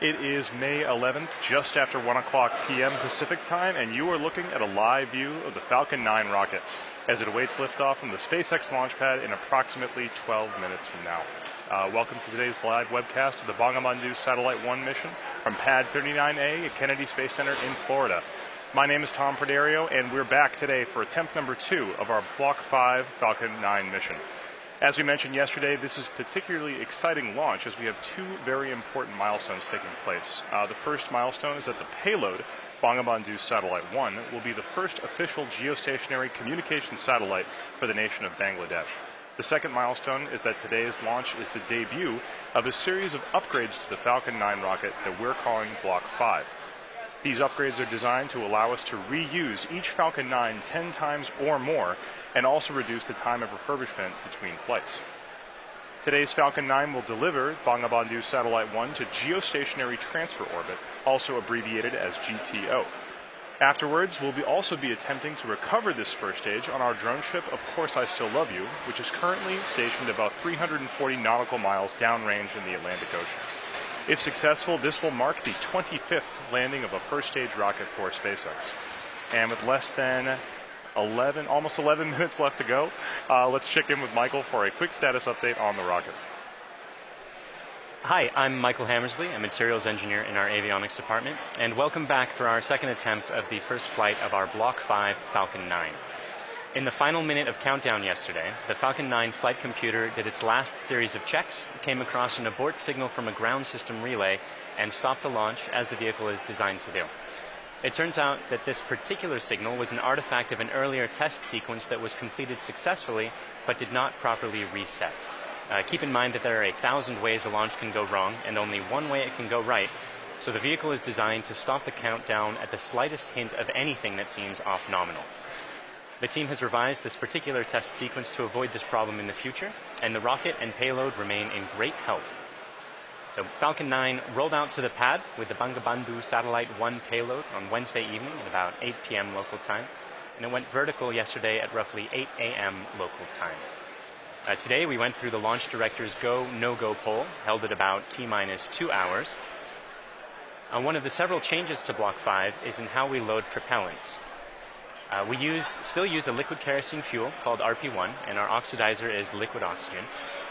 It is May 11th, just after 1 o'clock p.m. Pacific time, and you are looking at a live view of the Falcon 9 rocket as it awaits liftoff from the SpaceX launch pad in approximately 12 minutes from now. Welcome to today's live webcast of the Bangabandhu Satellite 1 mission from Pad 39A at Kennedy Space Center in Florida. My name is Tom Perdario, and we're back today for attempt number 2 of our Block 5 Falcon 9 mission. As we mentioned yesterday, this is a particularly exciting launch as we have 2 very important milestones taking place. The first milestone is that the payload, Bangabandhu Satellite 1, will be the first official geostationary communications satellite for the nation of Bangladesh. The second milestone is that today's launch is the debut of a series of upgrades to the Falcon 9 rocket that we're calling Block 5. These upgrades are designed to allow us to reuse each Falcon 9 10 times or more, and also reduce the time of refurbishment between flights. Today's Falcon 9 will deliver Bangabandhu Satellite 1 to Geostationary Transfer Orbit, also abbreviated as GTO. Afterwards, we'll also be attempting to recover this first stage on our drone ship, Of Course I Still Love You, which is currently stationed about 340 nautical miles downrange in the Atlantic Ocean. If successful, this will mark the 25th landing of a first stage rocket for SpaceX. And with less than almost 11 minutes left to go, let's check in with Michael for a quick status update on the rocket. Hi, I'm Michael Hammersley, a materials engineer in our avionics department, and welcome back for our second attempt of the first flight of our Block 5 Falcon 9. In the final minute of countdown yesterday, the Falcon 9 flight computer did its last series of checks, came across an abort signal from a ground system relay, and stopped the launch as the vehicle is designed to do. It turns out that this particular signal was an artifact of an earlier test sequence that was completed successfully, but did not properly reset. Keep in mind that there are 1,000 ways a launch can go wrong, and only one way it can go right, so the vehicle is designed to stop the countdown at the slightest hint of anything that seems off nominal. The team has revised this particular test sequence to avoid this problem in the future, and the rocket and payload remain in great health. So Falcon 9 rolled out to the pad with the Bangabandhu Satellite 1 payload on Wednesday evening at about 8 p.m. local time, and it went vertical yesterday at roughly 8 a.m. local time. Today we went through the launch director's go, no-go poll, held at about T-minus 2 hours. One of the several changes to Block 5 is in how we load propellants. We still use a liquid kerosene fuel called RP1, and our oxidizer is liquid oxygen.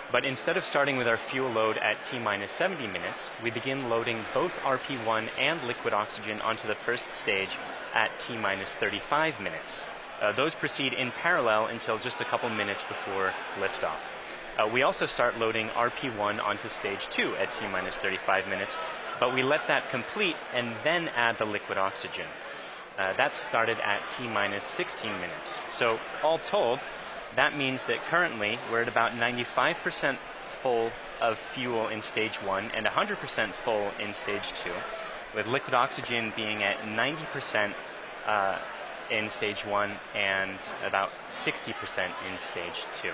But instead of starting with our fuel load at T-minus 70 minutes, we begin loading both RP1 and liquid oxygen onto the first stage at T-minus 35 minutes. Those proceed in parallel until just a couple minutes before liftoff. We also start loading RP1 onto stage 2 at T-minus 35 minutes, but we let that complete and then add the liquid oxygen. That started at T-minus 16 minutes. So all told, that means that currently we're at about 95% full of fuel in stage 1 and 100% full in stage 2, with liquid oxygen being at 90% in stage 1 and about 60% in stage 2.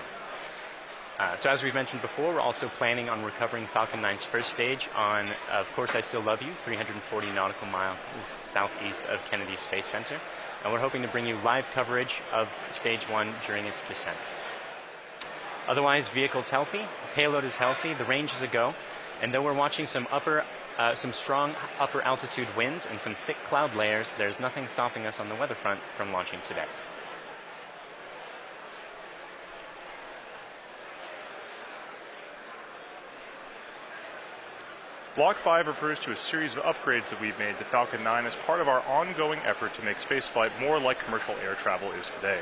So as we've mentioned before, we're also planning on recovering Falcon 9's first stage on Of Course I Still Love You, 340 nautical miles southeast of Kennedy Space Center. And we're hoping to bring you live coverage of stage 1 during its descent. Otherwise, vehicle's healthy, payload is healthy, the range is a go, and though we're watching some strong upper altitude winds and some thick cloud layers, there's nothing stopping us on the weather front from launching today. Block 5 refers to a series of upgrades that we've made to Falcon 9 as part of our ongoing effort to make spaceflight more like commercial air travel is today.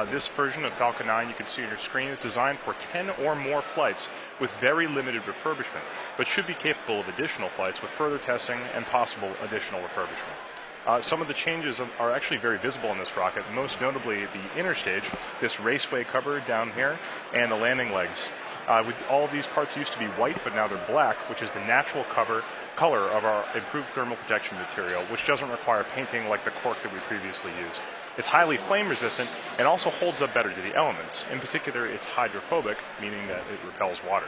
This version of Falcon 9 you can see on your screen is designed for 10 or more flights with very limited refurbishment, but should be capable of additional flights with further testing and possible additional refurbishment. Some of the changes are actually very visible in this rocket, most notably the inner stage, this raceway cover down here, and the landing legs. All of these parts used to be white, but now they're black, which is the natural cover color of our improved thermal protection material, which doesn't require painting like the cork that we previously used. It's highly flame resistant and also holds up better to the elements. In particular, it's hydrophobic, meaning that it repels water.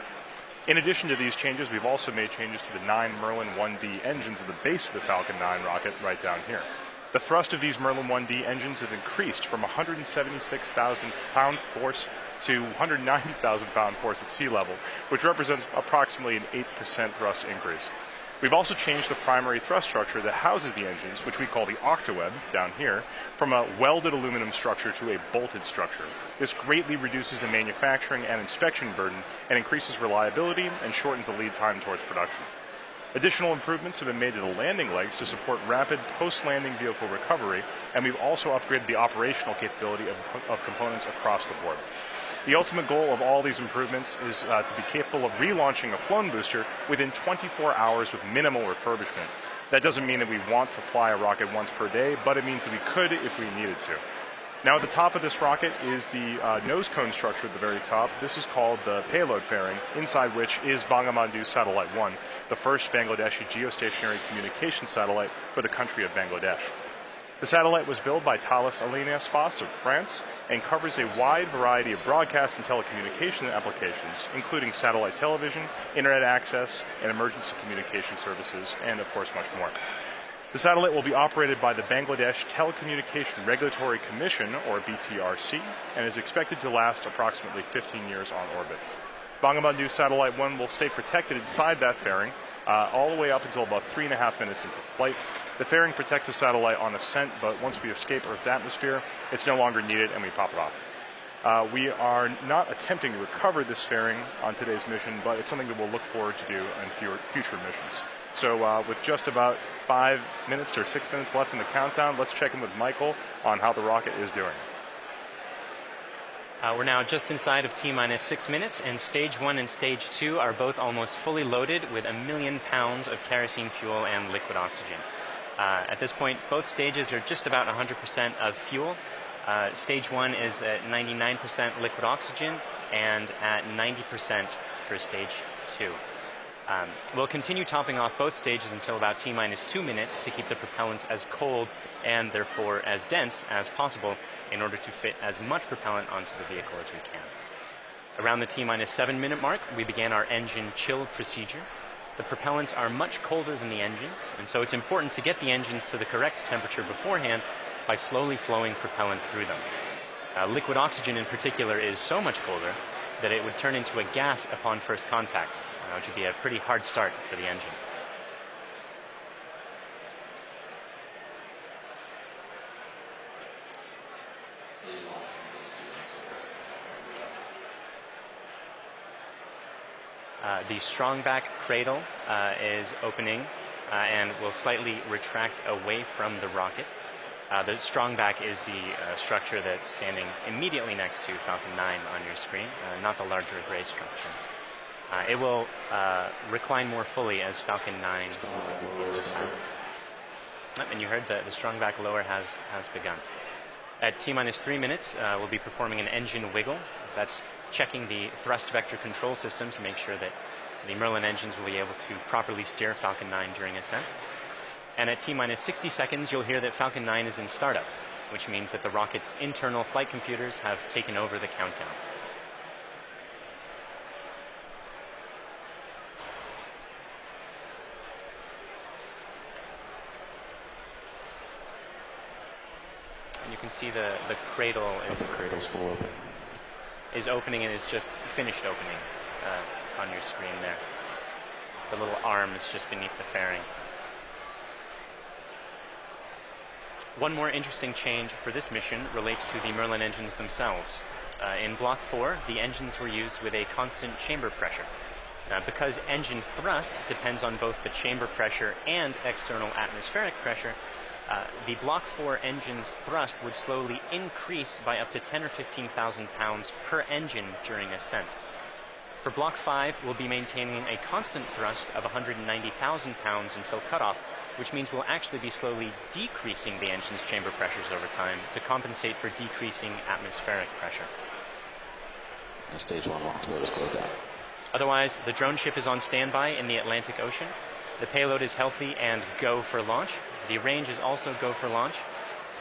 In addition to these changes, we've also made changes to the 9 Merlin 1D engines at the base of the Falcon 9 rocket right down here. The thrust of these Merlin 1D engines has increased from 176,000 pound force to 190,000 pound force at sea level, which represents approximately an 8% thrust increase. We've also changed the primary thrust structure that houses the engines, which we call the octaweb down here, from a welded aluminum structure to a bolted structure. This greatly reduces the manufacturing and inspection burden and increases reliability and shortens the lead time towards production. Additional improvements have been made to the landing legs to support rapid post-landing vehicle recovery, and we've also upgraded the operational capability of components across the board. The ultimate goal of all these improvements is to be capable of relaunching a flown booster within 24 hours with minimal refurbishment. That doesn't mean that we want to fly a rocket once per day, but it means that we could if we needed to. Now at the top of this rocket is the nose cone structure at the very top. This is called the payload fairing, inside which is Bangabandhu Satellite 1, the first Bangladeshi geostationary communication satellite for the country of Bangladesh. The satellite was built by Thales Alenia Space of France and covers a wide variety of broadcast and telecommunication applications, including satellite television, internet access, and emergency communication services, and of course much more. The satellite will be operated by the Bangladesh Telecommunication Regulatory Commission, or BTRC, and is expected to last approximately 15 years on orbit. Bangabandhu Satellite 1 will stay protected inside that fairing all the way up until about 3.5 minutes into flight. The fairing protects the satellite on ascent, but once we escape Earth's atmosphere, it's no longer needed and we pop it off. We are not attempting to recover this fairing on today's mission, but it's something that we'll look forward to do in future missions. So with just about 5 minutes or 6 minutes left in the countdown, let's check in with Michael on how the rocket is doing. We're now just inside of T-minus 6 minutes, and Stage 1 and Stage 2 are both almost fully loaded with 1 million pounds of kerosene fuel and liquid oxygen. At this point, both stages are just about 100% of fuel. Stage 1 is at 99% liquid oxygen and at 90% for Stage 2. We'll continue topping off both stages until about T-minus 2 minutes to keep the propellants as cold and therefore as dense as possible in order to fit as much propellant onto the vehicle as we can. Around the T-minus 7 minute mark, we began our engine chill procedure. The propellants are much colder than the engines, and so it's important to get the engines to the correct temperature beforehand by slowly flowing propellant through them. Liquid oxygen in particular is so much colder that it would turn into a gas upon first contact, which would be a pretty hard start for the engine. The strongback cradle is opening and will slightly retract away from the rocket. The strongback is the structure that's standing immediately next to Falcon 9 on your screen, not the larger gray structure. It will recline more fully as Falcon 9 is and you heard the strongback lower has begun. At T-minus 3 minutes, we'll be performing an engine wiggle. That's checking the thrust vector control system to make sure that the Merlin engines will be able to properly steer Falcon 9 during ascent. And at T-minus 60 seconds, you'll hear that Falcon 9 is in startup, which means that the rocket's internal flight computers have taken over the countdown. And you can see the cradle is opening and is just finished opening on your screen there. The little arm is just beneath the fairing. One more interesting change for this mission relates to the Merlin engines themselves. In Block 4, the engines were used with a constant chamber pressure. Because engine thrust depends on both the chamber pressure and external atmospheric pressure, the Block 4 engine's thrust would slowly increase by up to 10 or 15,000 pounds per engine during ascent. For Block 5, we'll be maintaining a constant thrust of 190,000 pounds until cutoff, which means we'll actually be slowly decreasing the engine's chamber pressures over time to compensate for decreasing atmospheric pressure. Stage 1 launch load is closed out. Otherwise, the drone ship is on standby in the Atlantic Ocean. The payload is healthy and go for launch. The range is also go for launch.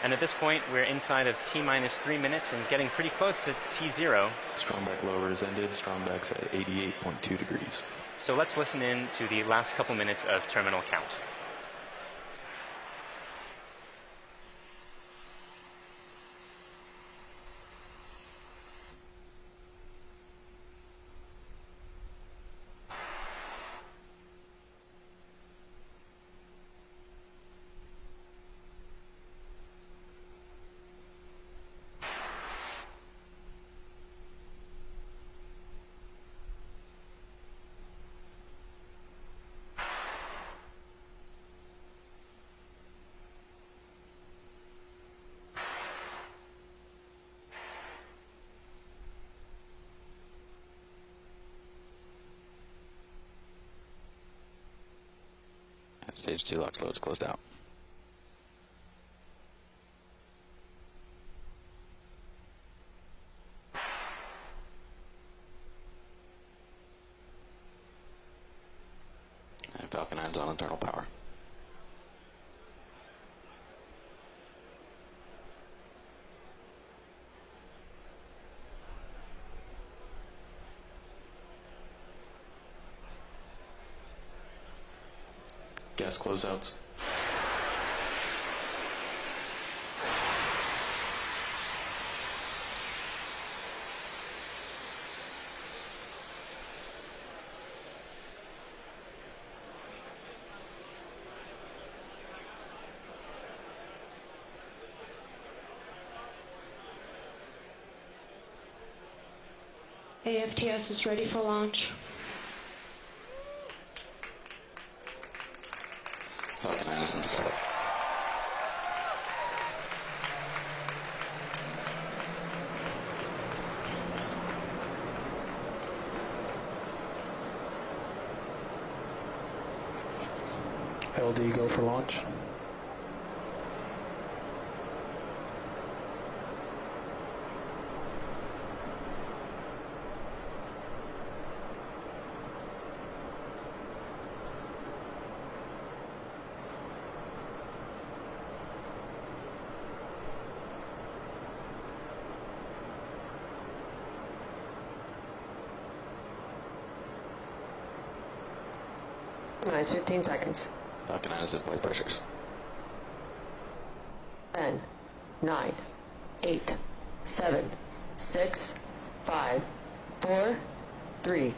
And at this point, we're inside of T-minus 3 minutes and getting pretty close to T0. Strongback lowers ended, strongback's at 88.2 degrees. So let's listen in to the last couple minutes of terminal count. Stage 2 LOX loads closed out. And Falcon 9's on internal power. Gas closeouts. AFTS is ready for launch. Falcon 9 is in startup. LD go for launch. Minus 15 seconds. Falcon 9 is at flight pressures. 10, 9, 8, 7, 6, 5, 4, 3,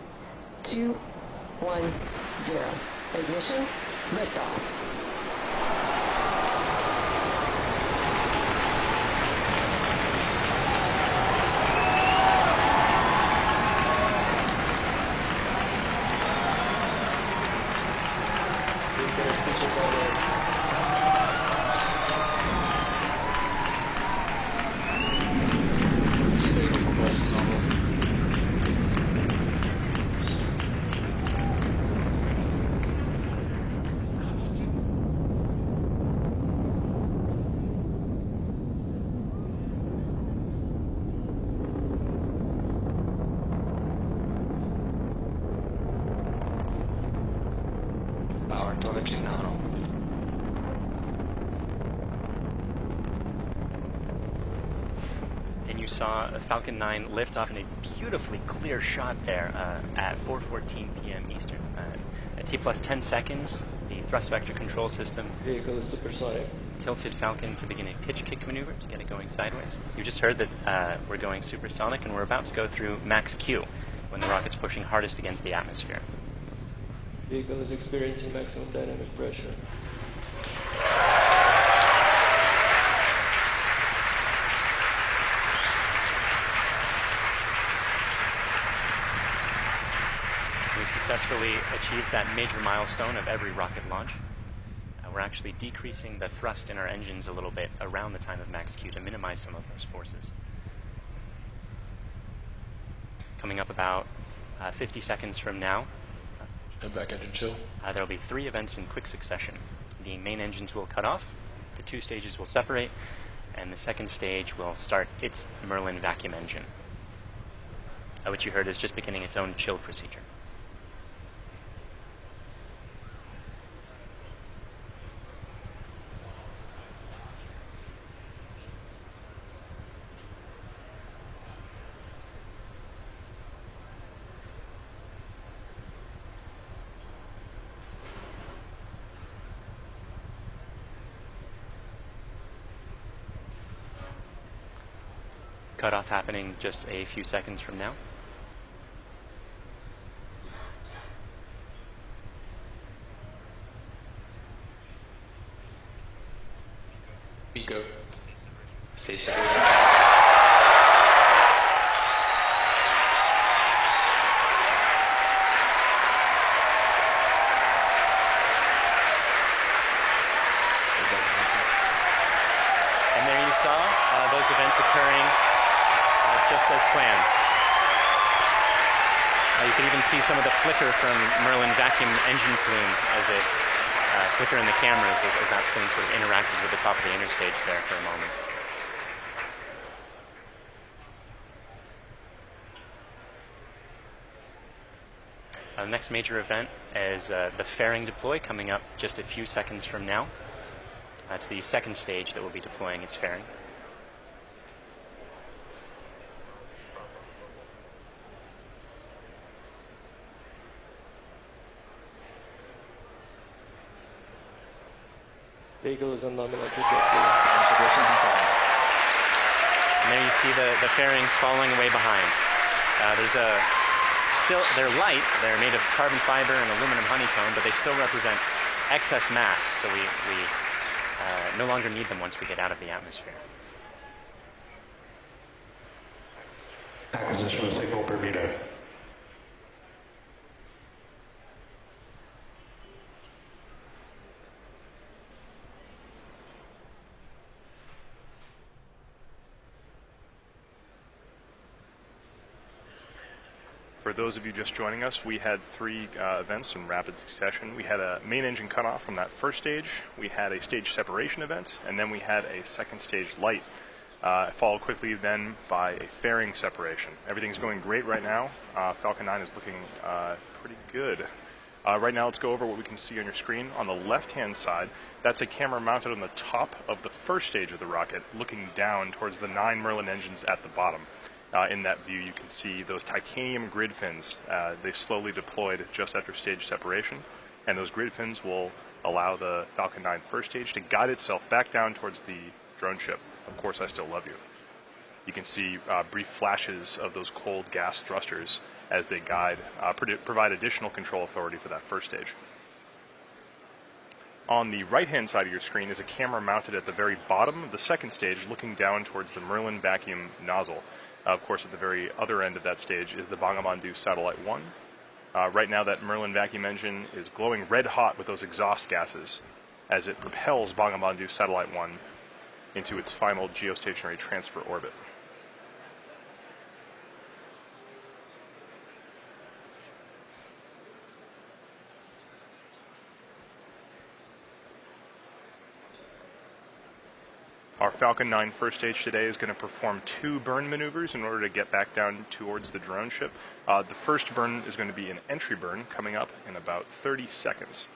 2, 1, 0. Ignition, liftoff. Power telemetry nominal. And you saw a Falcon 9 lift off in a beautifully clear shot there at 4:14 p.m. Eastern. At T plus 10 seconds, the thrust vector control system Vehicle is supersonic. tilted Falcon to begin a pitch kick maneuver to get it going sideways. You just heard that we're going supersonic, and we're about to go through max Q when the rocket's pushing hardest against the atmosphere. Vehicle is experiencing maximum dynamic pressure. We've successfully achieved that major milestone of every rocket launch. We're actually decreasing the thrust in our engines a little bit around the time of max Q to minimize some of those forces. Coming up about 50 seconds from now, Back engine chill. there will be 3 events in quick succession. The main engines will cut off, the 2 stages will separate, and the second stage will start its Merlin vacuum engine, which you heard is just beginning its own chill procedure. Cutoff happening just a few seconds from now. Go. And there you saw those events occurring just as planned. You can even see some of the flicker from Merlin vacuum engine plume as it flicker in the cameras as that plume sort of interacted with the top of the interstage there for a moment. The next major event is the fairing deploy coming up just a few seconds from now. That's the second stage that will be deploying its fairing. Vehicle is on nominal trajectory. And there you see the fairings following away behind. They're light, they're made of carbon fiber and aluminum honeycomb, but they still represent excess mass, so we no longer need them once we get out of the atmosphere. Acquisition of signal Bermuda. For those of you just joining us, we had three events in rapid succession. We had a main engine cutoff from that first stage, we had a stage separation event, and then we had a second stage light, followed quickly then by a fairing separation. Everything's going great right now. Falcon 9 is looking pretty good. Right now, let's go over what we can see on your screen. On the left-hand side, that's a camera mounted on the top of the first stage of the rocket, looking down towards the 9 Merlin engines at the bottom. In that view, you can see those titanium grid fins. They slowly deployed just after stage separation, and those grid fins will allow the Falcon 9 first stage to guide itself back down towards the drone ship. Of course, I still love you. You can see brief flashes of those cold gas thrusters as they guide, provide additional control authority for that first stage. On the right-hand side of your screen is a camera mounted at the very bottom of the second stage, looking down towards the Merlin vacuum nozzle. Of course, at the very other end of that stage is the Bangabandhu Satellite 1. Right now, that Merlin vacuum engine is glowing red hot with those exhaust gases as it propels Bangabandhu Satellite 1 into its final geostationary transfer orbit. Our Falcon 9 first stage today is going to perform 2 burn maneuvers in order to get back down towards the drone ship. The first burn is going to be an entry burn coming up in about 30 seconds.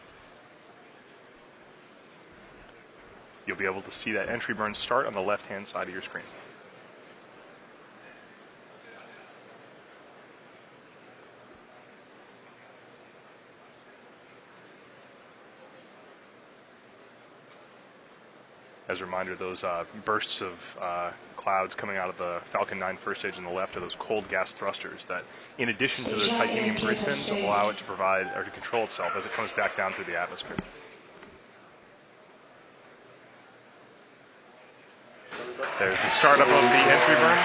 You'll be able to see that entry burn start on the left-hand side of your screen. As a reminder, those bursts of clouds coming out of the Falcon 9 first stage on the left are those cold gas thrusters that, in addition to the titanium grid fins, allow it to provide or to control itself as it comes back down through the atmosphere. There's the startup of the entry burn.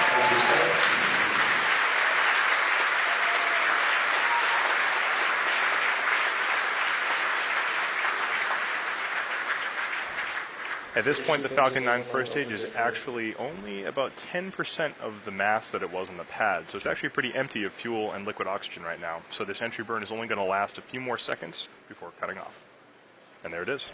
At this point, the Falcon 9 first stage is actually only about 10% of the mass that it was on the pad, so it's actually pretty empty of fuel and liquid oxygen right now. So this entry burn is only going to last a few more seconds before cutting off. And there it is.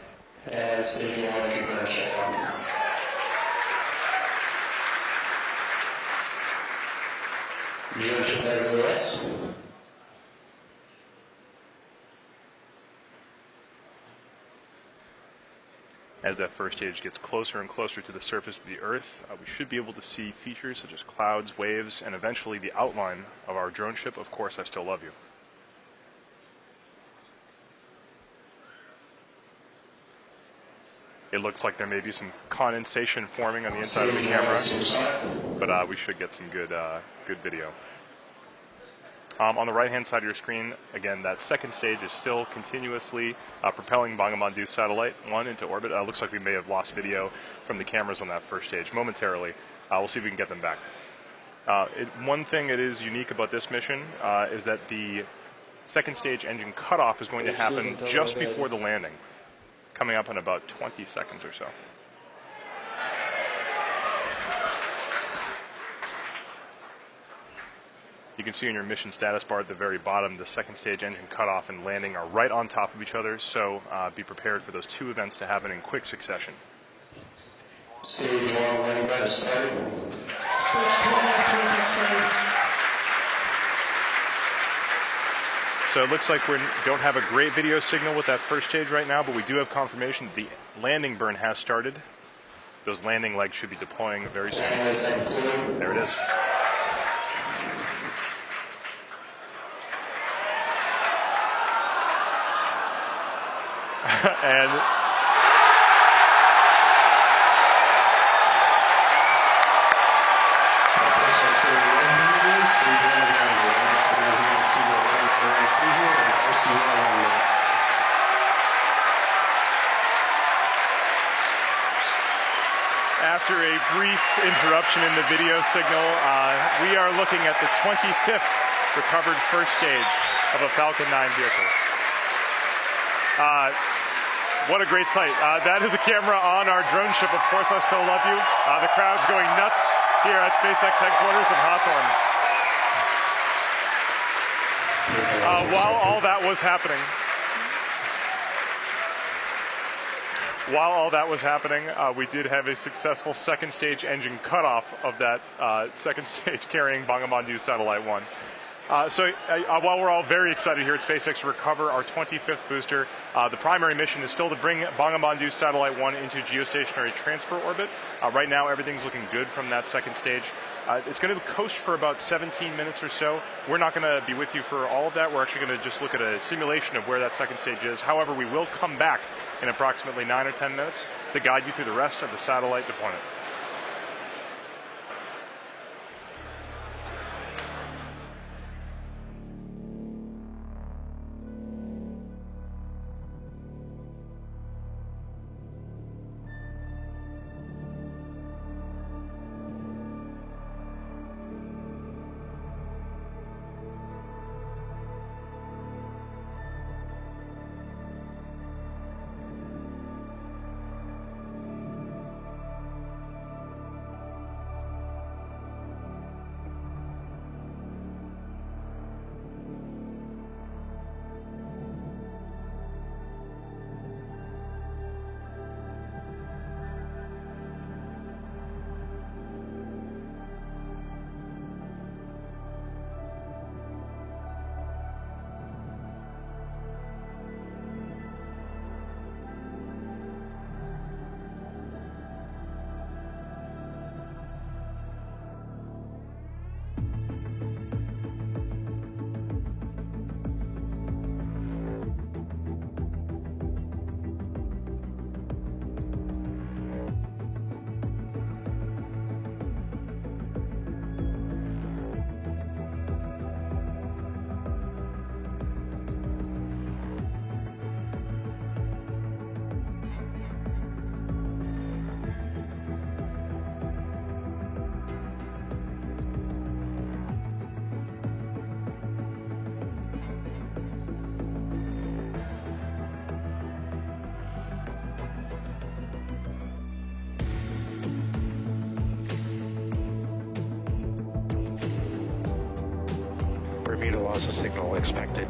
As that first stage gets closer and closer to the surface of the Earth, we should be able to see features such as clouds, waves, and eventually the outline of our drone ship, Of Course I Still Love You. It looks like there may be some condensation forming on the inside of the camera, but we should get some good video. On the right-hand side of your screen, again, that second stage is still continuously propelling Bangabandhu Satellite 1 into orbit. Looks like we may have lost video from the cameras on that first stage momentarily. We'll see if we can get them back. One thing that is unique about this mission is that the second stage engine cutoff is going to happen just before the landing, coming up in about 20 seconds or so. You can see in your mission status bar at the very bottom, the second stage engine cutoff and landing are right on top of each other, so be prepared for those two events to happen in quick succession. Stage 1 landing pad started. So it looks like we don't have a great video signal with that first stage right now, but we do have confirmation that the landing burn has started. Those landing legs should be deploying very soon. There it is. And after a brief interruption in the video signal, we are looking at the 25th recovered first stage of a Falcon 9 vehicle. What a great sight. That is a camera on our drone ship, Of Course I Still Love You. The crowd's going nuts here at SpaceX headquarters in Hawthorne. While all that was happening, we did have a successful second stage engine cutoff of that second stage carrying Bangabandhu Satellite 1. So while we're all very excited here at SpaceX to recover our 25th booster, the primary mission is still to bring Bangabandhu Satellite 1 into geostationary transfer orbit. Right now, everything's looking good from that second stage. It's going to coast for about 17 minutes or so. We're not going to be with you for all of that. We're actually going to just look at a simulation of where that second stage is. However, we will come back in approximately 9 or 10 minutes to guide you through the rest of the satellite deployment. Bermuda loss of signal expected.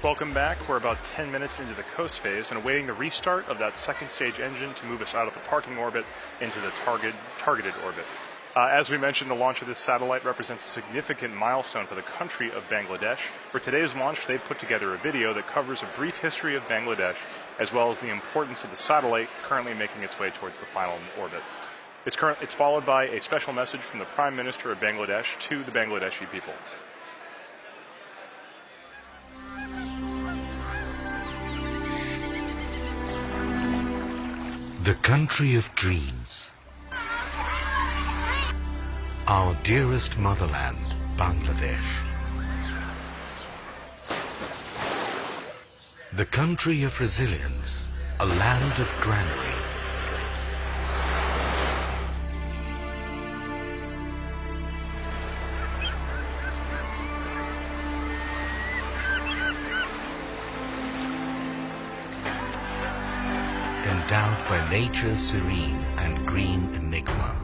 Welcome back. We're about 10 minutes into the coast phase and awaiting the restart of that second stage engine to move us out of the parking orbit into the targeted orbit. As we mentioned, the launch of this satellite represents a significant milestone for the country of Bangladesh. For today's launch, they put together a video that covers a brief history of Bangladesh, as well as the importance of the satellite currently making its way towards the final orbit. It's followed by a special message from the Prime Minister of Bangladesh to the Bangladeshi people. The country of dreams. Our dearest motherland, Bangladesh. The country of resilience, a land of granary. Endowed by nature's serene and green enigma.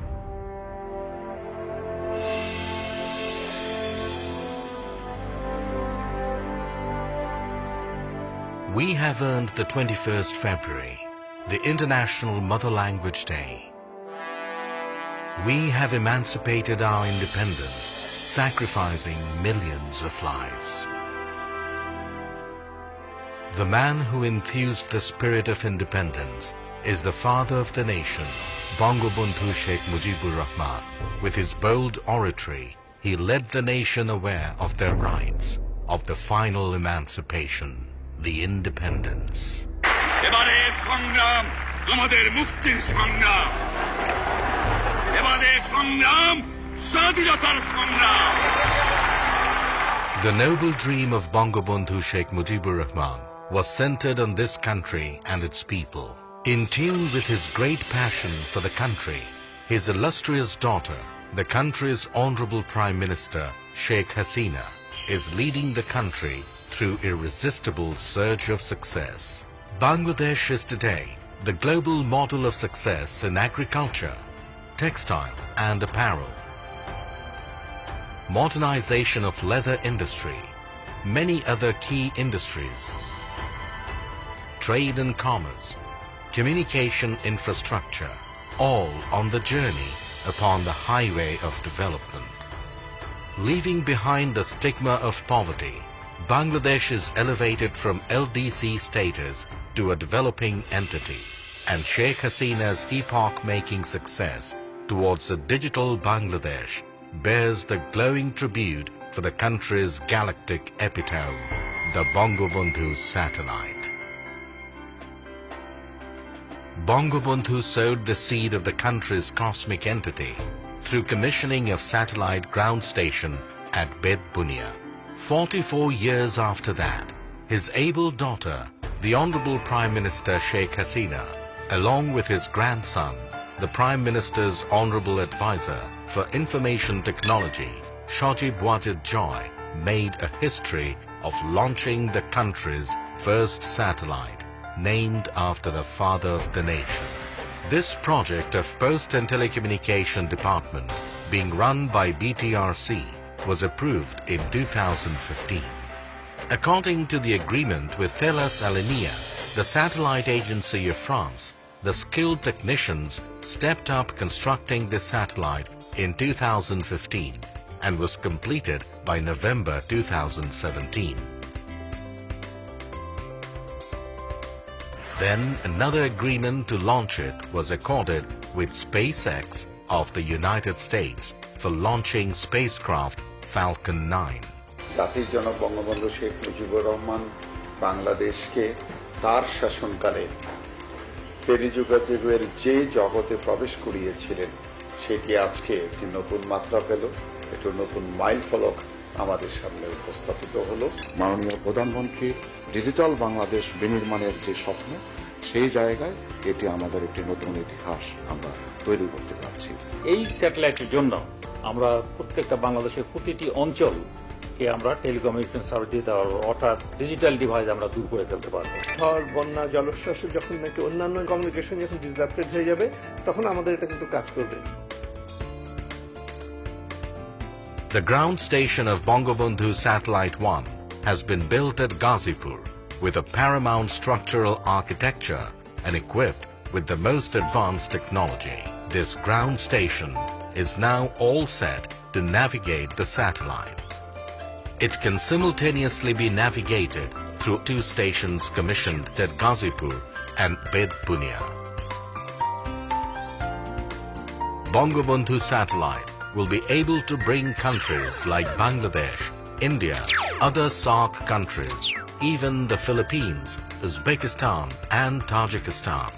We have earned the 21st February, the International Mother Language Day. We have emancipated our independence, sacrificing millions of lives. The man who enthused the spirit of independence is the father of the nation, Bangabandhu Sheikh Mujibur Rahman. With his bold oratory, he led the nation aware of their rights, of the final emancipation, the independence. The noble dream of Bangabandhu Sheikh Mujibur Rahman was centered on this country and its people. In tune with his great passion for the country, his illustrious daughter, the country's Honorable Prime Minister, Sheikh Hasina, is leading the country through irresistible surge of success. Bangladesh is today the global model of success in agriculture, textile and apparel, modernization of leather industry, many other key industries, trade and commerce, communication infrastructure, all on the journey upon the highway of development. Leaving behind the stigma of poverty, Bangladesh is elevated from LDC status to a developing entity, and Sheikh Hasina's epoch-making success towards a digital Bangladesh bears the glowing tribute for the country's galactic epitome, the Bangabandhu satellite. Bangabandhu sowed the seed of the country's cosmic entity through commissioning of satellite ground station at Bed Bunia. 44 years after that, his able daughter, the Honorable Prime Minister Sheikh Hasina, along with his grandson, the Prime Minister's Honorable Advisor for Information Technology, Shajib Wajid Joy, made a history of launching the country's first satellite, named after the father of the nation. This project of Post and Telecommunication Department, being run by BTRC, was approved in 2015. According to the agreement with Tela, the satellite agency of France, the skilled technicians stepped up constructing this satellite in 2015 and was completed by November 2017. Then another agreement to launch it was accorded with SpaceX of the United States for launching spacecraft Falcon 9. জাতির জনক বঙ্গবন্ধু শেখ মুজিবুর রহমান বাংলাদেশকে তার শাসনকালে টেলিযোগাযোগের যে জগতে প্রবেশ করিয়েছিলেন সেটি আজকে একটি নতুন মাত্রা পেল, একটি নতুন মাইলফলক আমাদের সামনে উপস্থাপিত হলো। মাননীয় প্রধানমন্ত্রীর ডিজিটাল বাংলাদেশ বিনির্মাণের যে স্বপ্ন, সেই জায়গায় এটি আমাদের একটি নতুন ইতিহাস আমরা তৈরি করতে যাচ্ছি। এই স্যাটেলাইটের জন্য আমরা প্রত্যেকটা বাংলাদেশের প্রতিটি অঞ্চলকে আমরা টেলিকমিউনিকেশন সার্ভিস দিতে পারবো, অর্থাৎ ডিজিটাল ডিভাইস আমরা দূর করে ফেলতে পারবো। ঝড়, বন্যা, জলোচ্ছ্বাস যখন নাকি অন্যান্য কমিউনিকেশন যখন ডিসরাপ্টেড হয়ে যাবে, তখন আমাদের এটা কিন্তু কাজ করবে। The ground station of Bangabandhu Satellite 1 has been built at Ghazipur with a paramount structural architecture and equipped with the most advanced technology. This ground station is now all set to navigate the satellite. It can simultaneously be navigated through 2 stations commissioned at Ghazipur and Bed Bunia. Bangabandhu satellite will be able to bring countries like Bangladesh, India, other SAARC countries, even the Philippines, Uzbekistan and Tajikistan.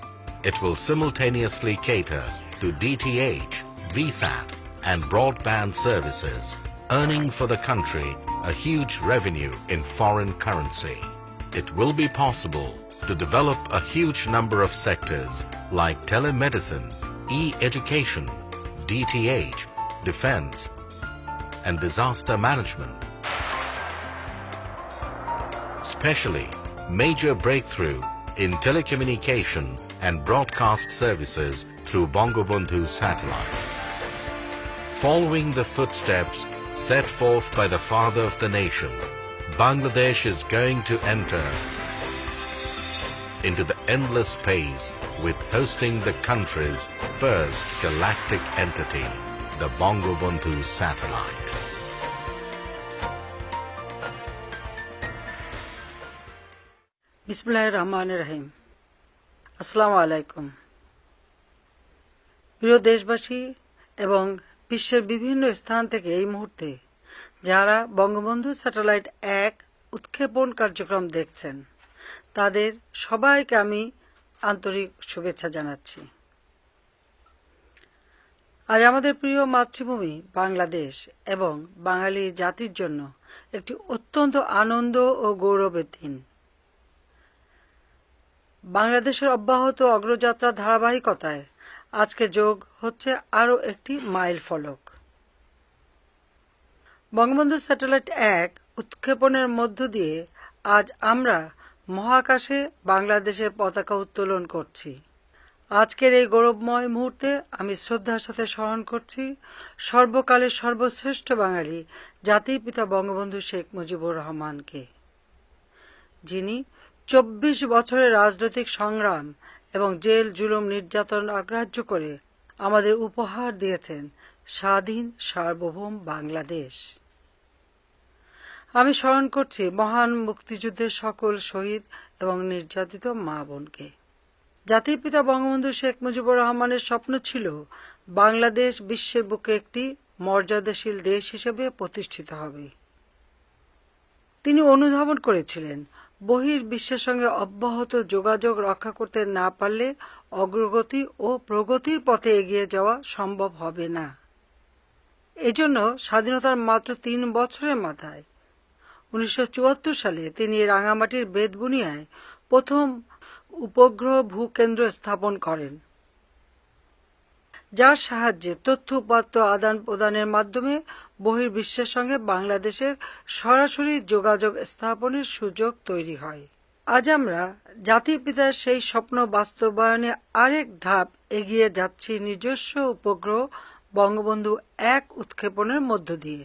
It will simultaneously cater to DTH, VSAT and broadband services, earning for the country a huge revenue in foreign currency. It will be possible to develop a huge number of sectors like telemedicine, e-education, DTH, defense, and disaster management. Especially major breakthrough in telecommunication and broadcast services through Bangabandhu satellite. Following the footsteps set forth by the father of the nation, Bangladesh is going to enter into the endless space with hosting the country's first galactic entity, the Bangabandhu satellite. বিসমিল্লাহির রহমানির রহিম। আসসালামু আলাইকুম। প্রিয় দেশবাসী এবং বিশ্বের বিভিন্ন স্থান থেকে এই মুহূর্তে যারা বঙ্গবন্ধু স্যাটেলাইট 1 উৎক্ষেপণ কার্যক্রম দেখছেন তাদের সবাইকে আমি আন্তরিক শুভেচ্ছা জানাচ্ছি। আজ আমাদের প্রিয় মাতৃভূমি বাংলাদেশ এবং বাঙালি জাতির জন্য একটি অত্যন্ত আনন্দ ও গৌরবের দিন। বাংলাদেশের অব্যাহত অগ্রযাত্রার ধারাবাহিকতায় আজকে যোগ হচ্ছে আরও একটি মাইল ফলক। বঙ্গবন্ধু স্যাটেলাইট 1 উৎক্ষেপণের মধ্য দিয়ে আজ আমরা মহাকাশে বাংলাদেশের পতাকা উত্তোলন করছি। আজকের এই গৌরবময় মুহূর্তে আমি শ্রদ্ধার সাথে স্মরণ করছি সর্বকালের সর্বশ্রেষ্ঠ বাঙালি জাতির পিতা বঙ্গবন্ধু শেখ মুজিবুর রহমানকে, যিনি 24 বছরের রাজনৈতিক সংগ্রাম এবং জেল জুলুম নির্যাতন অগ্রাহ্য করে আমাদের উপহার দিয়েছেন স্বাধীন সার্বভৌম বাংলাদেশ। আমি স্মরণ করছি মহান মুক্তিযুদ্ধের সকল শহীদ এবং নির্যাতিত মা বোনকে। জাতির পিতা বঙ্গবন্ধু শেখ মুজিবুর রহমানের স্বপ্ন ছিল বাংলাদেশ বিশ্বের বুকে একটি মর্যাদাশীল দেশ হিসেবে প্রতিষ্ঠিত হবে। তিনি অনুধাবন করেছিলেন বহির্বিশ্বের সঙ্গে অব্যাহত যোগাযোগ রক্ষা করতে না পারলে অগ্রগতি ও প্রগতির পথে এগিয়ে যাওয়া সম্ভব হবে না। এজন্য স্বাধীনতার মাত্র 3 বছরের মাথায় 1974 সালে তিনি রাঙামাটির বেতবুনিয়ায় প্রথম উপগ্রহ ভূকেন্দ্র স্থাপন করেন, যার সাহায্যে তথ্য উপাত্ত আদান প্রদানের মাধ্যমে বহির্বিশ্বের সঙ্গে বাংলাদেশের সরাসরি যোগাযোগ স্থাপনের সুযোগ তৈরি হয়। আজ আমরা জাতির পিতার সেই স্বপ্ন বাস্তবায়নে আরেক ধাপ এগিয়ে যাচ্ছি নিজস্ব উপগ্রহ বঙ্গবন্ধু 1 উৎক্ষেপণের মধ্য দিয়ে।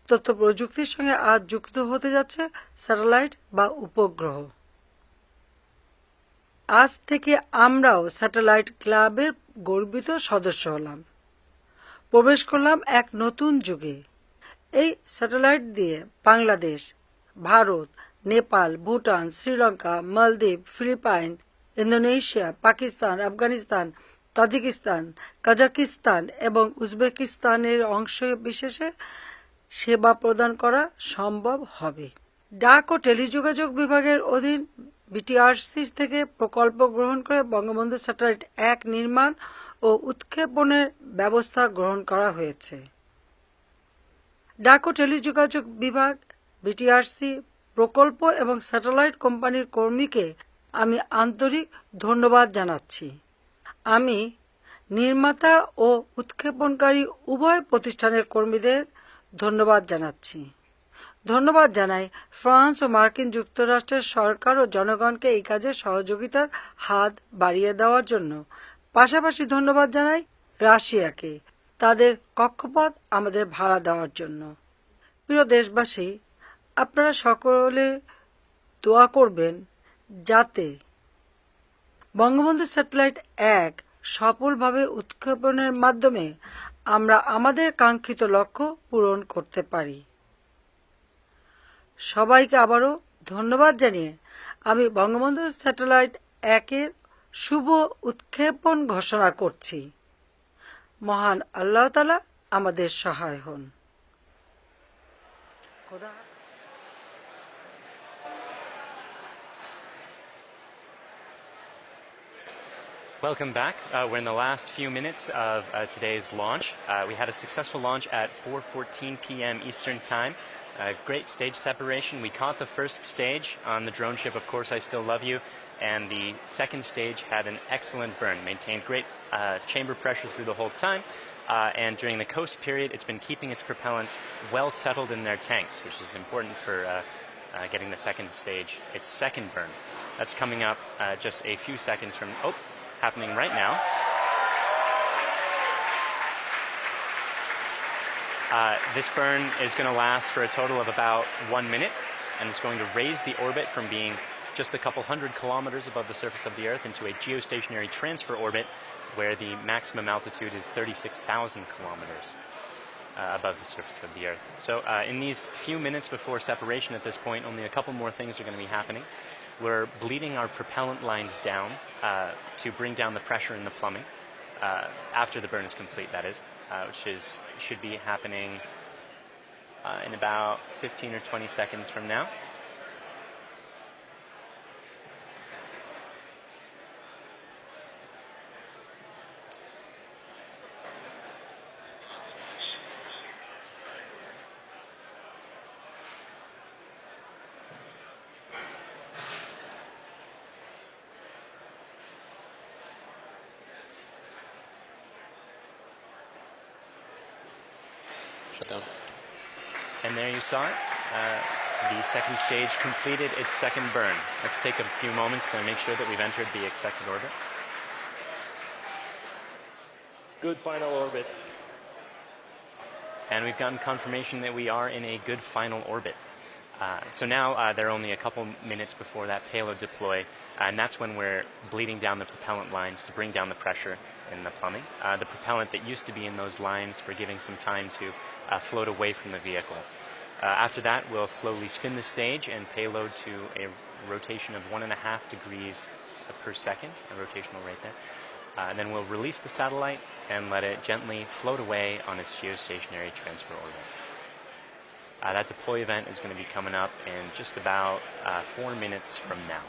তথ্য প্রযুক্তির সঙ্গে আজ যুক্ত হতে যাচ্ছে স্যাটেলাইট বা উপগ্রহ। আজ থেকে আমরাও স্যাটেলাইট ক্লাবের গর্বিত সদস্য হলাম, প্রবেশ করলাম এক নতুন যুগে। এই স্যাটেলাইট দিয়ে Bangladesh, Bharat, Nepal, Bhutan, Sri Lanka, Maldives, Philippines, Indonesia, Pakistan, Afghanistan, Tajikistan, Kazakhstan এবং উজবেকিস্তানের অংশ বিশেষে সেবা প্রদান করা সম্ভব হবে। ডাক ও টেলিযোগাযোগ বিভাগের অধীন বিটিআরসি থেকে প্রকল্প গ্রহণ করে বঙ্গবন্ধু স্যাটেলাইট 1 নির্মাণ ও উৎক্ষেপণের ব্যবস্থা গ্রহণ করা হয়েছে। ডাক ও টেলিযোগাযোগ বিভাগ, বিটিআরসি, প্রকল্প এবং স্যাটেলাইট কোম্পানির কর্মীকে আমি আন্তরিক ধন্যবাদ জানাচ্ছি। আমি নির্মাতা ও উৎক্ষেপণকারী উভয় প্রতিষ্ঠানের কর্মীদের ধন্যবাদ জানাচ্ছি। ধন্যবাদ জানাই ফ্রান্স ও মার্কিন যুক্তরাষ্ট্রের সরকার ও জনগণকে এই কাজে সহযোগিতার হাত বাড়িয়ে দেওয়ার জন্য। পাশাপাশি ধন্যবাদ জানাই রাশিয়াকে তাদের কক্ষপথ আমাদের ভাড়া দেওয়ার জন্য। প্রিয় দেশবাসী, আপনারা সকলে দোয়া করবেন যাতে বঙ্গবন্ধু স্যাটেলাইট 1 সফলভাবে উৎক্ষেপণের মাধ্যমে আমরা আমাদের কাঙ্ক্ষিত লক্ষ্য পূরণ করতে পারি। সবাইকে আবারও ধন্যবাদ জানিয়ে আমি বঙ্গবন্ধু স্যাটেলাইট 1-এর শুভ উৎক্ষেপণ ঘোষণা করছি। মহান আল্লাহ তাআলা আমাদের সহায় হন। Welcome back. We're in the last few minutes of today's launch. We had a successful launch at 4:14 p.m. Eastern Time. Great stage separation. We caught the first stage on the drone ship, Of Course I Still Love You, and the second stage had an excellent burn, maintained great chamber pressure through the whole time, and during the coast period it's been keeping its propellants well settled in their tanks, which is important for getting the second stage, its second burn. That's coming up just a few seconds from... happening right now. This burn is going to last for a total of about 1 minute, and it's going to raise the orbit from being just a couple hundred kilometers above the surface of the Earth into a geostationary transfer orbit where the maximum altitude is 36,000 kilometers above the surface of the Earth. So in these few minutes before separation at this point, only a couple more things are going to be happening. We're bleeding our propellant lines down to bring down the pressure in the plumbing after the burn is complete, that is, which should be happening in about 15 or 20 seconds from now. Shut down. And there you saw it. The second stage completed its second burn. Let's take a few moments to make sure that we've entered the expected orbit. Good final orbit. And we've gotten confirmation that we are in a good final orbit. So now there are only a couple minutes before that payload deploy, and that's when we're bleeding down the propellant lines to bring down the pressure in the plumbing. The propellant that used to be in those lines, we're giving some time to float away from the vehicle. After that, we'll slowly spin the stage and payload to a rotation of 1.5 degrees per second, a rotational rate there. Then we'll release the satellite and let it gently float away on its geostationary transfer orbit. That deploy event is going to be coming up in just about 4 minutes from now.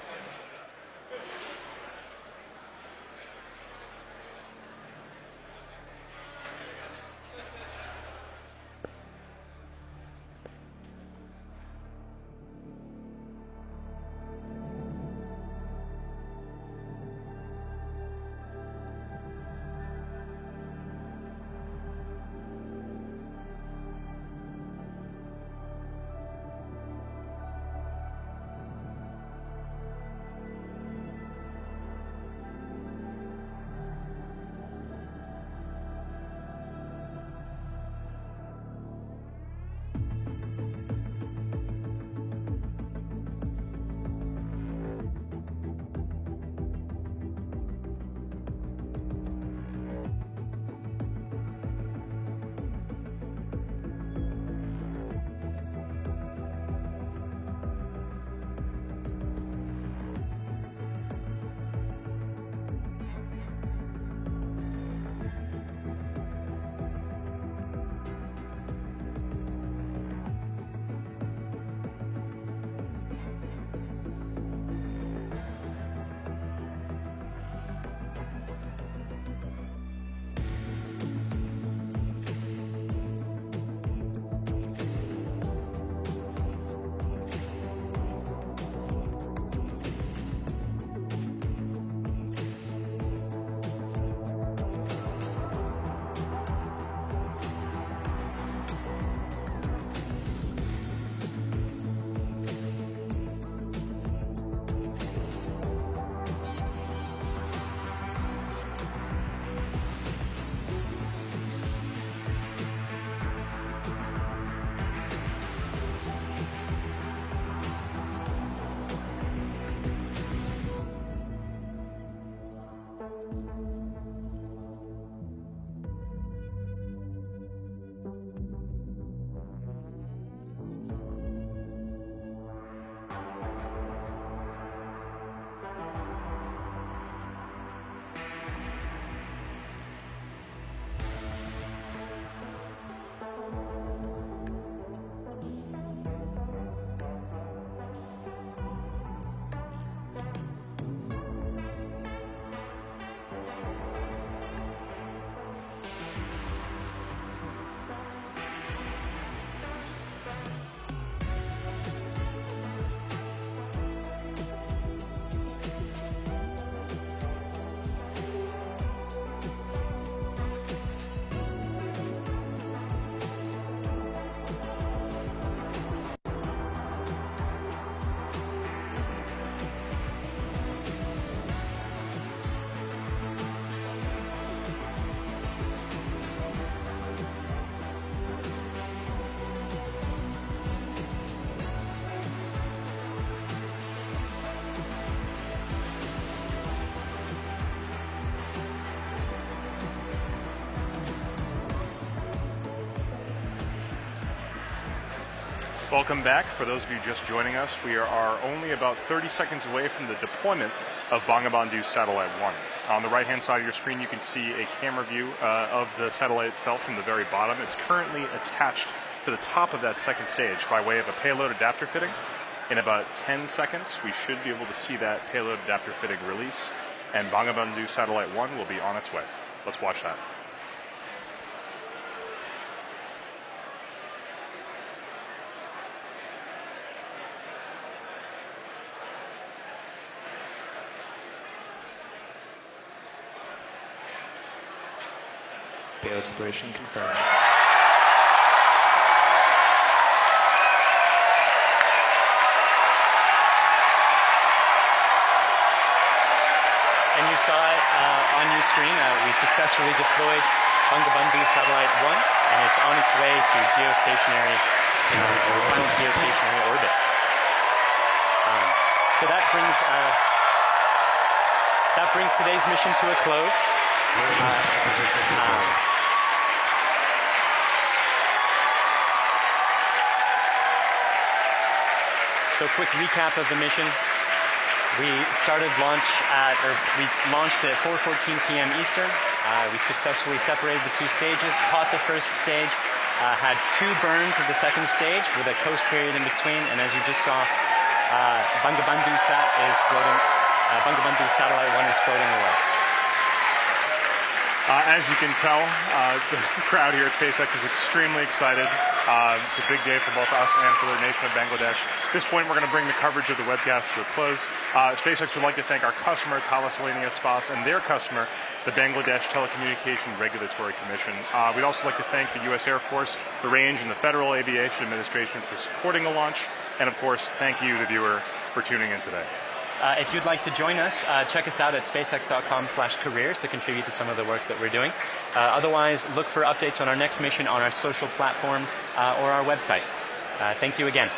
Welcome back. For those of you just joining us, we are only about 30 seconds away from the deployment of Bangabandhu Satellite 1. On the right-hand side of your screen, you can see a camera view of the satellite itself from the very bottom. It's currently attached to the top of that second stage by way of a payload adapter fitting. In about 10 seconds, we should be able to see that payload adapter fitting release, and Bangabandhu Satellite 1 will be on its way. Let's watch that. Payload separation confirmed. And you saw it on your screen. We successfully deployed Bangabandhu Satellite 1, and it's on its way to geostationary, final geostationary orbit. So that brings today's mission to a close. So quick recap of the mission. We launched at 4:14 p.m. Eastern. We successfully separated the two stages, caught the first stage, had 2 burns of the second stage with a coast period in between, and as you just saw, Bangabandhu Satellite 1 is floating away. As you can tell, the crowd here at SpaceX is extremely excited. It's a big day for both us and for the nation of Bangladesh. At this point, we're going to bring the coverage of the webcast to a close. SpaceX would like to thank our customer, Thalassania Spas, and their customer, the Bangladesh Telecommunication Regulatory Commission. We'd also like to thank the U.S. Air Force, the Range, and the Federal Aviation Administration for supporting the launch. And of course, thank you, the viewer, for tuning in today. If you'd like to join us, check us out at spacex.com/careers to contribute to some of the work that we're doing. Otherwise, look for updates on our next mission on our social platforms or our website. Thank you again.